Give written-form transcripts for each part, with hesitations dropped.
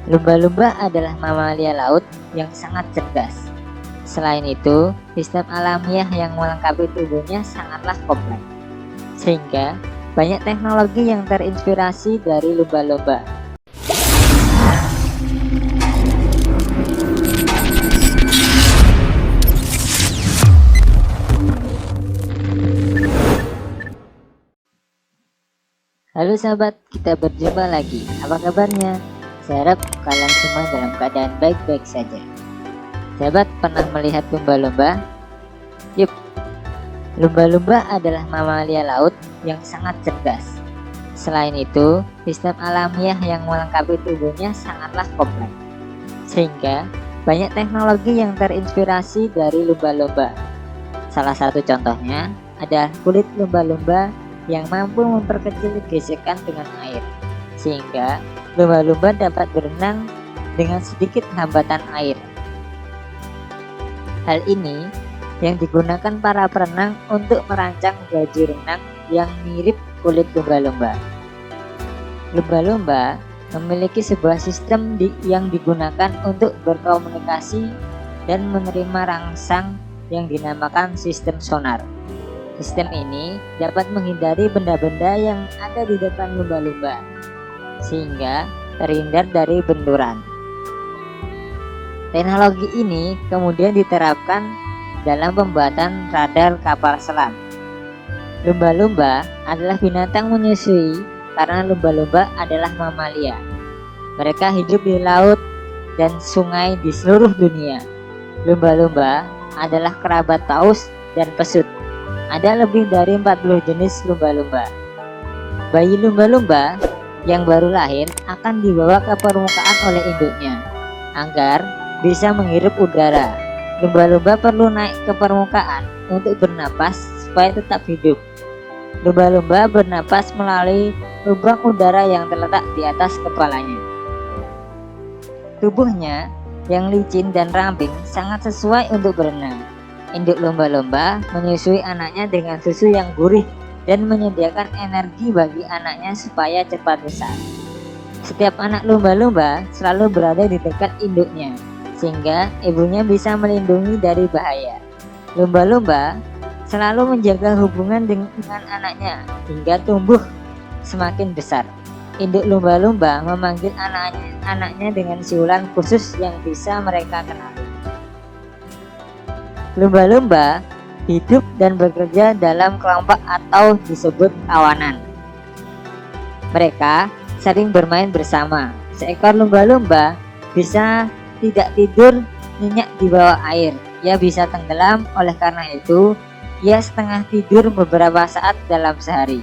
Lumba-lumba adalah mamalia laut yang sangat cerdas. Selain itu, sistem alamiah yang melengkapi tubuhnya sangatlah kompleks, sehingga banyak teknologi yang terinspirasi dari lumba-lumba. Halo sahabat, kita berjumpa lagi. Apa kabarnya? Saya harap kalian semua dalam keadaan baik-baik saja. Sahabat, pernah melihat lumba-lumba? Yup, lumba-lumba adalah mamalia laut yang sangat cerdas. Selain itu, sistem alamiah yang melengkapi tubuhnya sangatlah kompleks, sehingga banyak teknologi yang terinspirasi dari lumba-lumba. Salah satu contohnya adalah kulit lumba-lumba yang mampu memperkecil gesekan dengan air, sehingga lumba-lumba dapat berenang dengan sedikit hambatan air. Hal ini yang digunakan para perenang untuk merancang baju renang yang mirip kulit lumba-lumba. Lumba-lumba memiliki sebuah sistem yang digunakan untuk berkomunikasi dan menerima rangsang yang dinamakan sistem sonar. Sistem ini dapat menghindari benda-benda yang ada di depan lumba-lumba, sehingga terhindar dari benturan. Teknologi ini kemudian diterapkan dalam pembuatan radar kapal selam. Lumba-lumba adalah binatang menyusui karena lumba-lumba adalah mamalia. Mereka hidup di laut dan sungai di seluruh dunia. Lumba-lumba adalah kerabat paus dan pesut. Ada lebih dari 40 jenis lumba-lumba. Bayi lumba-lumba yang baru lahir akan dibawa ke permukaan oleh induknya agar bisa menghirup udara. Lumba-lumba perlu naik ke permukaan untuk bernapas supaya tetap hidup. Lumba-lumba bernapas melalui lubang udara yang terletak di atas kepalanya. Tubuhnya yang licin dan ramping sangat sesuai untuk berenang. Induk lumba-lumba menyusui anaknya dengan susu yang gurih dan menyediakan energi bagi anaknya supaya cepat besar. Setiap anak lumba-lumba selalu berada di dekat induknya, sehingga ibunya bisa melindungi dari bahaya. Lumba-lumba selalu menjaga hubungan dengan anaknya hingga tumbuh semakin besar. Induk lumba-lumba memanggil anaknya dengan siulan khusus yang bisa mereka kenali. Lumba-lumba hidup dan bekerja dalam kelompok atau disebut kawanan. Mereka sering bermain bersama. Seekor lumba-lumba bisa tidak tidur nyenyak di bawah air. Ia bisa tenggelam, oleh karena itu ia setengah tidur beberapa saat dalam sehari.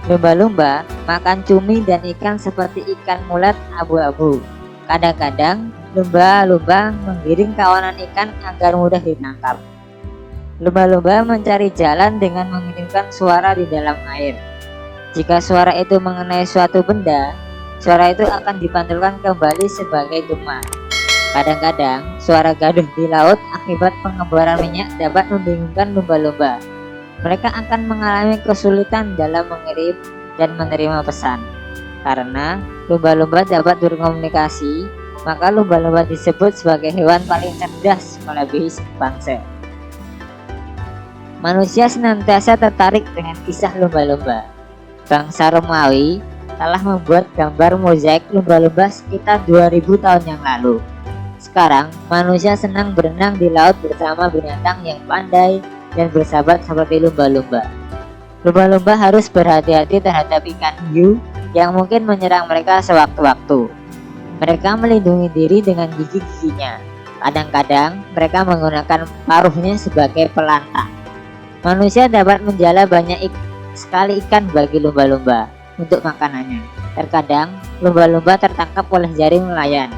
Lumba-lumba makan cumi dan ikan seperti ikan mulet abu-abu. Kadang-kadang lumba-lumba menggiring kawanan ikan agar mudah ditangkap. Lumba-lumba mencari jalan dengan mengirimkan suara di dalam air. Jika suara itu mengenai suatu benda, suara itu akan dipantulkan kembali sebagai gema. Kadang-kadang suara gaduh di laut akibat pengeboran minyak dapat membingungkan lumba-lumba. Mereka akan mengalami kesulitan dalam mengirim dan menerima pesan. Karena lumba-lumba dapat berkomunikasi, maka lumba-lumba disebut sebagai hewan paling cerdas melebihi bangsa. Manusia senantiasa tertarik dengan kisah lumba-lumba. Bangsa Romawi telah membuat gambar mozaik lumba-lumba sekitar 2000 tahun yang lalu. Sekarang, manusia senang berenang di laut bersama binatang yang pandai dan bersahabat seperti lumba-lumba. Lumba-lumba harus berhati-hati terhadap ikan hiu yang mungkin menyerang mereka sewaktu-waktu. Mereka melindungi diri dengan gigi-giginya. Kadang-kadang mereka menggunakan paruhnya sebagai pelantang. Manusia dapat menjala banyak sekali ikan bagi lumba-lumba untuk makanannya. Terkadang lumba-lumba tertangkap oleh jaring nelayan.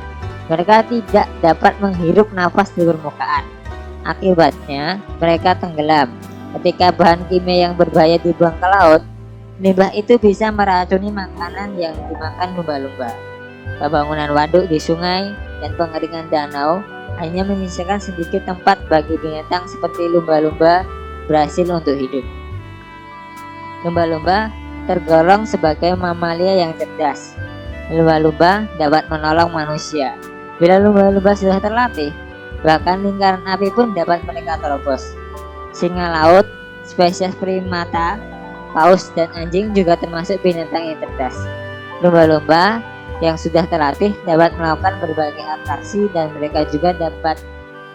Mereka tidak dapat menghirup nafas di permukaan. Akibatnya mereka tenggelam. Ketika bahan kimia yang berbahaya dibuang ke laut, limbah itu bisa meracuni makanan yang dimakan lumba-lumba. Pembangunan waduk di sungai dan pengeringan danau hanya menyisakan sedikit tempat bagi binatang seperti lumba-lumba berhasil untuk hidup. Lumba-lumba tergolong sebagai mamalia yang cerdas. Lumba-lumba dapat menolong manusia. Bila lumba-lumba sudah terlatih, bahkan lingkaran api pun dapat mereka terobos. Singa laut, spesies primata, paus, dan anjing juga termasuk binatang yang cerdas. Lumba-lumba yang sudah terlatih dapat melakukan berbagai atraksi dan mereka juga dapat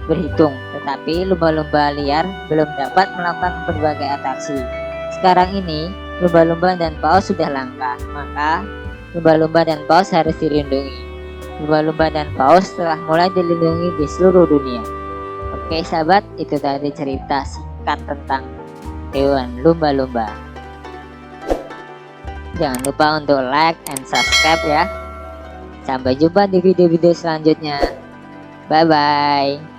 berhitung, tetapi lumba-lumba liar belum dapat melakukan berbagai atraksi. Sekarang ini, lumba-lumba dan paus sudah langka, maka lumba-lumba dan paus harus dilindungi. Lumba-lumba dan paus telah mulai dilindungi di seluruh dunia. Oke sahabat, itu tadi cerita singkat tentang hewan lumba-lumba. Jangan lupa untuk like and subscribe ya. Sampai jumpa di video-video selanjutnya. Bye bye.